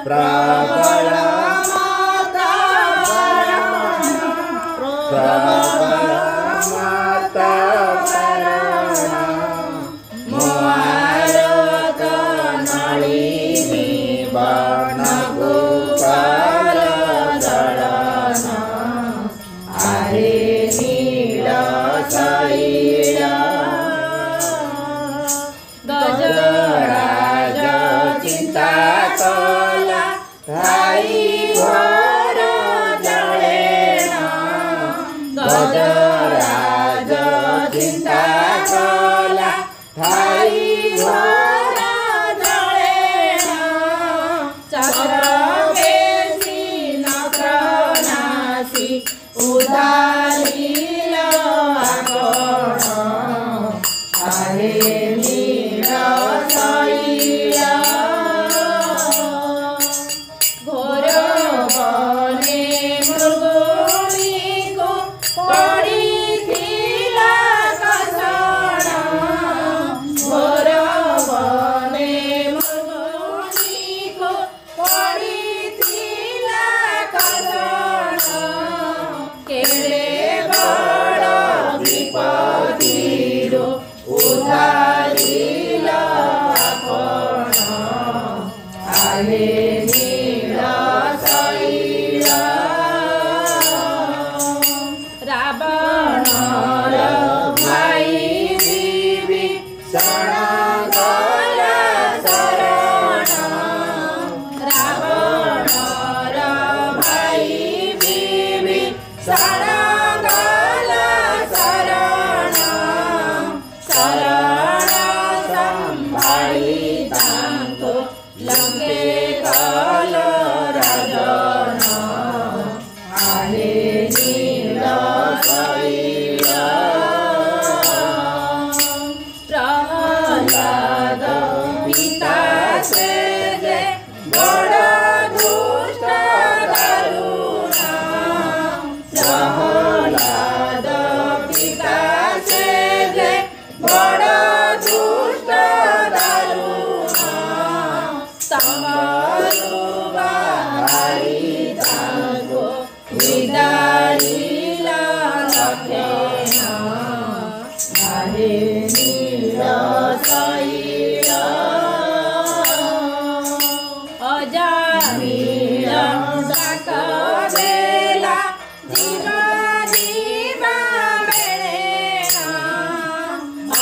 प्रबल माता प्रबल माता मुआरत नलिनी बन गोपाल दलन आहे नील शैल गजराज चिंता कला थाई घर जलेण गजराज चिंता कला थाई घर जलेण चक्र पेशी नक्र नासी उदारील आपण आहे नील शैल घोर बने मृगुणीको पडिथिला कषण घोर बने मृगुणीको पडिथिला कषण केडे बड विपत्तिरो उद्धारिल आपण आहे नील शैल रावणर भाई विभीषण गला शरण रावणर भाई विभीषण गला शरण शरण संभाळी तांको लंके कल राजन आहे नील शैल प्रहलाद पिता से जे बड़ दुष्ट दारुण प्रहलाद पिता से जे बड़ दुष्ट दारुण तमरु बाहारी तांको विदारिल लक्षण आहे नील शैल अजामिल डाक देला जीव जीव बेळेण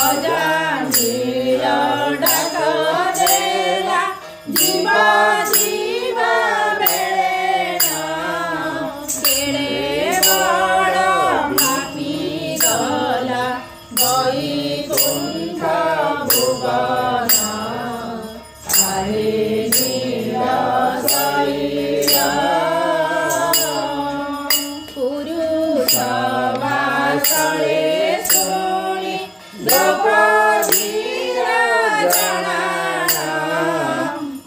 अजामिल डाक देला जीव जीव बेळेण केडे बड माफी गला वैकुंठ भुवन आहे नील शैल पुरुष वासळे शुणी द्रौपदीर जनान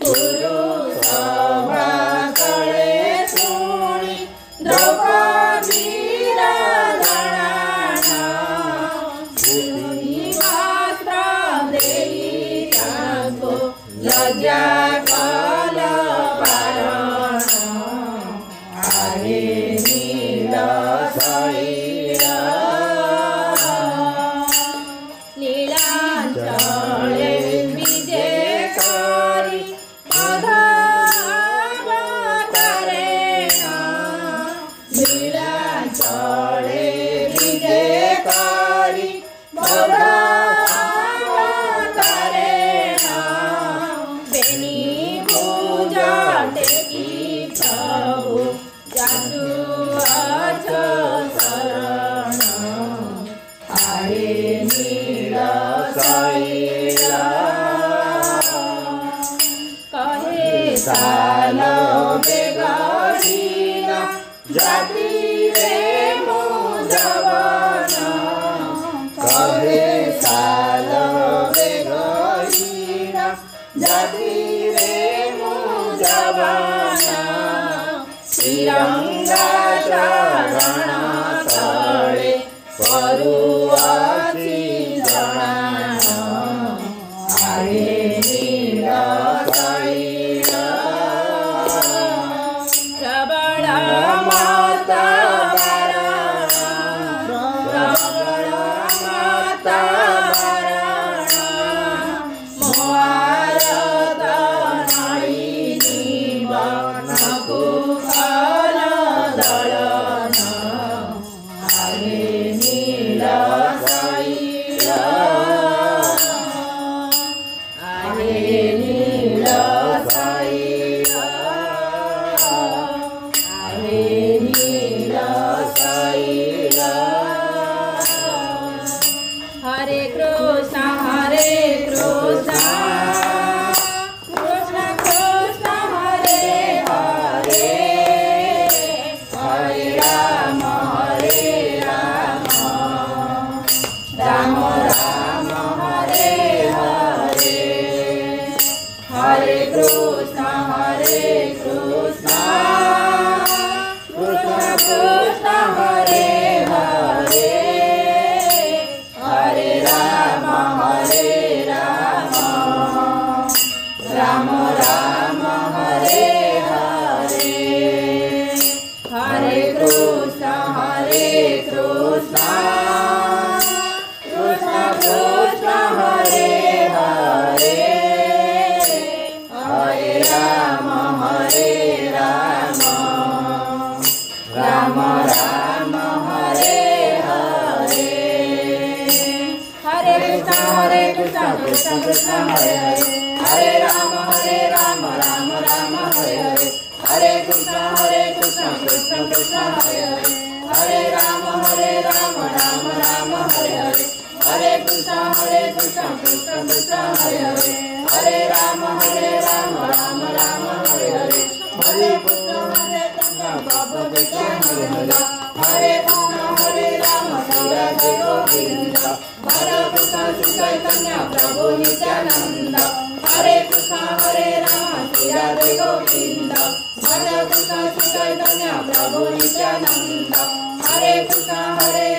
पुरुष वासळे शुणी द्रौपदीर जनान भूमि मात्र देई तांको लज्जा कल पारण आहे नील शैल नीलाचले विजे करी मधावतारेण नीलाचले विजे करी मधावतारेण बेनी पूजा टेकी प्रभु जादू अथ शरण आहे नील शैल कहे साल बेगहीन जाति रे मुजवन कहे साल बेगहीन जाति रे मुजवन श्रीरंगा चरण तळे परुआची जणान आहे नील शैल हरे नील शैल हरे नील शैल हरे कृष्ण कृष्ण कृष्ण हरे हरे हरे राम राम राम हरे हरे हरे कृष्ण कृष्ण कृष्ण हरे हरे हरे राम राम राम हरे हरे हरे कृष्ण कृष्ण कृष्ण हरे हरे हरे राम राम राम हरे हरे हरे कृष्ण कृष्ण कृष्ण हरे हरे हरे राम राम राम हरे हरे हरे कृष्ण कृष्ण कृष्ण हरे हरे हरे राम राम राम हरे हरे हरे कृष्ण कृष्ण कृष्ण हरे हरे हरे राम राम हरे हरे हरे कृष्ण प्रभु नित्यानंद हरे कृष्ण राम राधे गोविंद हरे कृष्ण चैतन्य प्रभु नित्यानंद हरे कृष्ण राम राधे गोविंद हरे कृष्ण चैतन्य प्रभु नित्यानंद हरे कृष्ण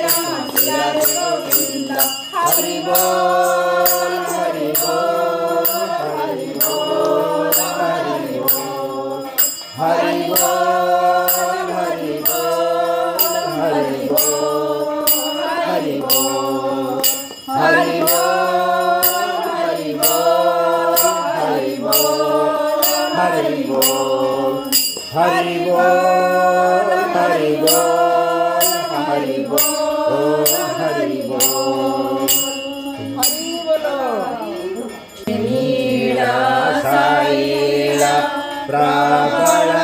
राम राधे गोविंद हरि बोल हरि बोल हरि बोल हरि बोल हरि बोल हरि बोल हरि बोल हरि बोल हरि बोल हरि बोल हरि बोल हरि बोल हरि बोल हरि बोल हरि बोल हरि बोल हरि बोलो नील शैल प्रबल